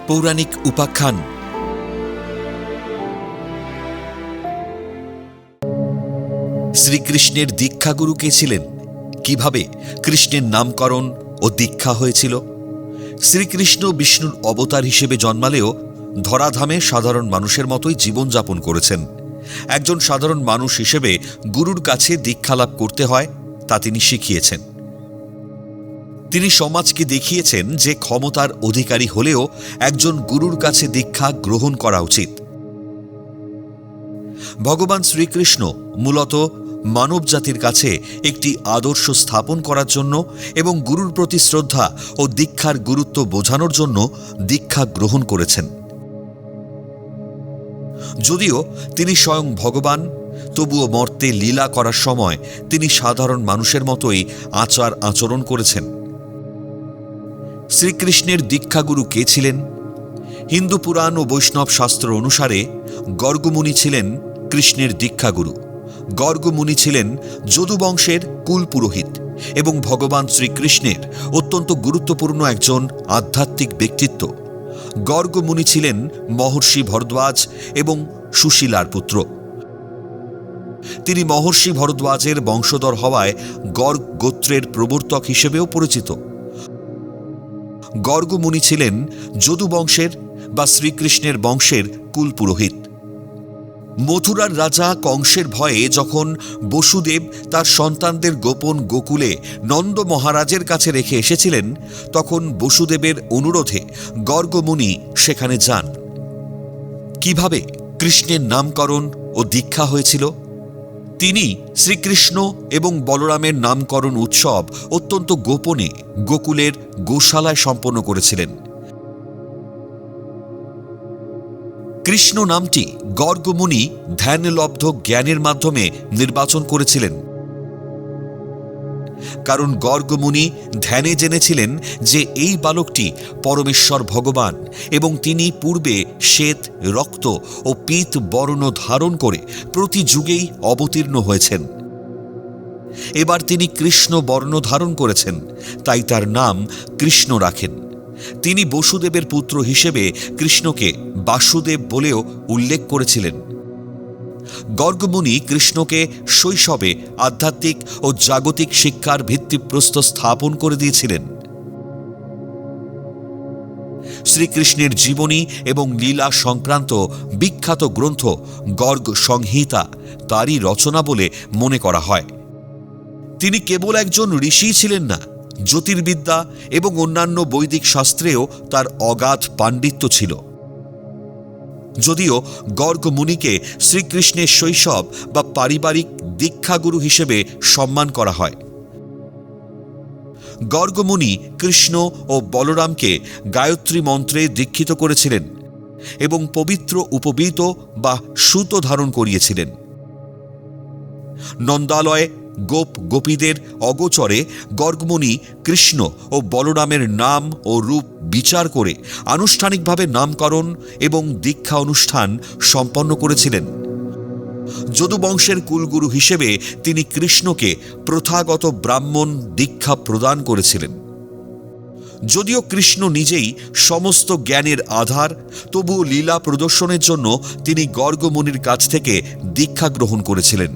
পৌরাণিক উপাখ্যান। শ্রীকৃষ্ণের দীক্ষাগুরু কে ছিলেন? কিভাবে কৃষ্ণের নামকরণ ও দীক্ষা হয়েছিল? শ্রীকৃষ্ণ বিষ্ণুর অবতার হিসেবে জন্মালেও ধরাধামে সাধারণ মানুষের মতোই জীবনযাপন করেছেন। একজন সাধারণ মানুষ হিসেবে গুরুর কাছে দীক্ষা লাভ করতে হয় তা তিনি শিখিয়েছেন। তিনি সমাজকে দেখিয়েছেন যে ক্ষমতার অধিকারী হলেও একজন গুরুর কাছে দীক্ষা গ্রহণ করা উচিত। ভগবান শ্রীকৃষ্ণ মূলত মানবজাতির কাছে একটি আদর্শ স্থাপন করার জন্য এবং গুরুর প্রতি শ্রদ্ধা ও দীক্ষার গুরুত্ব বোঝানোর জন্য দীক্ষা গ্রহণ করেছেন। যদিও তিনি স্বয়ং ভগবান, তবুও মর্তে লীলা করার সময় তিনি সাধারণ মানুষের মতোই আচার আচরণ করেছেন। শ্রীকৃষ্ণের দীক্ষাগুরু কে ছিলেন? হিন্দু পুরাণ ও বৈষ্ণব শাস্ত্র অনুসারে গর্গমুনি ছিলেন কৃষ্ণের দীক্ষাগুরু। গর্গমুনি ছিলেন যদুবংশের কুল পুরোহিত এবং ভগবান শ্রীকৃষ্ণের অত্যন্ত গুরুত্বপূর্ণ একজন আধ্যাত্মিক ব্যক্তিত্ব। গর্গমুনি ছিলেন মহর্ষি ভরদ্বাজ এবং সুশীলার পুত্র। তিনি মহর্ষি ভরদ্বাজের বংশধর হওয়ায় গর্গ গোত্রের প্রবর্তক হিসেবেও পরিচিত। গর্গমুনি ছিলেন যদুবংশের বা শ্রীকৃষ্ণের বংশের কুল পুরোহিত। মথুরার রাজা কংসের ভয়ে যখন বসুদেব তার সন্তানদের গোপন গোকুলে নন্দ মহারাজের কাছে রেখে এসেছিলেন, তখন বসুদেবের অনুরোধে গর্গমুনি সেখানে যান। কিভাবে কৃষ্ণের নামকরণ ও দীক্ষা হয়েছিল? তিনি শ্রীকৃষ্ণ এবং বলরামের নামকরণ উৎসব অত্যন্ত গোপনে গোকুলের গোশালায় সম্পন্ন করেছিলেন। কৃষ্ণ নামটি গর্গমুনি ধ্যানলব্ধ জ্ঞানের মাধ্যমে নির্বাচন করেছিলেন, কারণ গর্গমুনি ধ্যানে জেনেছিলেন যে এই বালকটি পরমেশ্বর ভগবান এবং তিনি পূর্বে শ্বেত, রক্ত ও পীত বর্ণ ধারণ করে প্রতি যুগেই অবতীর্ণ হয়েছেন। এবার তিনি কৃষ্ণ বর্ণ ধারণ করেছেন, তাই তার নাম কৃষ্ণ রাখেন। তিনি বসুদেবের পুত্র হিসেবে কৃষ্ণকে বাসুদেব বলেও উল্লেখ করেছিলেন। গর্গমুনি কৃষ্ণকে শৈশবে আধ্যাত্মিক ও জাগতিক শিক্ষার ভিত্তিপ্রস্তর স্থাপন করে দিয়েছিলেন। শ্রীকৃষ্ণের জীবনী এবং লীলা সংক্রান্ত বিখ্যাত গ্রন্থ গর্গ সংহিতা তারই রচনা বলে মনে করা হয়। তিনি কেবল একজন ঋষিই ছিলেন না, জ্যোতির্বিদ্যা এবং অন্যান্য বৈদিক শাস্ত্রেও তার অগাধ পাণ্ডিত্য ছিল। যদিও গর্গমুনিকে শ্রীকৃষ্ণের শৈশব বা পারিবারিক দীক্ষাগুরু হিসেবে সম্মান করা হয়। গর্গমুনি কৃষ্ণ ও বলরামকে গায়ত্রী মন্ত্রে দীক্ষিত করেছিলেন এবং পবিত্র উপবীত বা সুতো ধারণ করিয়েছিলেন। নন্দালয়ে গোপ গোপীদের অগোচরে গর্গমুনি কৃষ্ণ ও বলরামের নাম ও রূপ বিচার করে আনুষ্ঠানিকভাবে নামকরণ এবং দীক্ষা অনুষ্ঠান সম্পন্ন করেছিলেন। যদুবংশের কুলগুরু হিসেবে তিনি কৃষ্ণকে প্রথাগত ব্রাহ্মণ দীক্ষা প্রদান করেছিলেন। যদিও কৃষ্ণ নিজেই সমস্ত জ্ঞানের আধার, তবুও লীলা প্রদর্শনের জন্য তিনি গর্গমুনির কাছ থেকে দীক্ষা গ্রহণ করেছিলেন।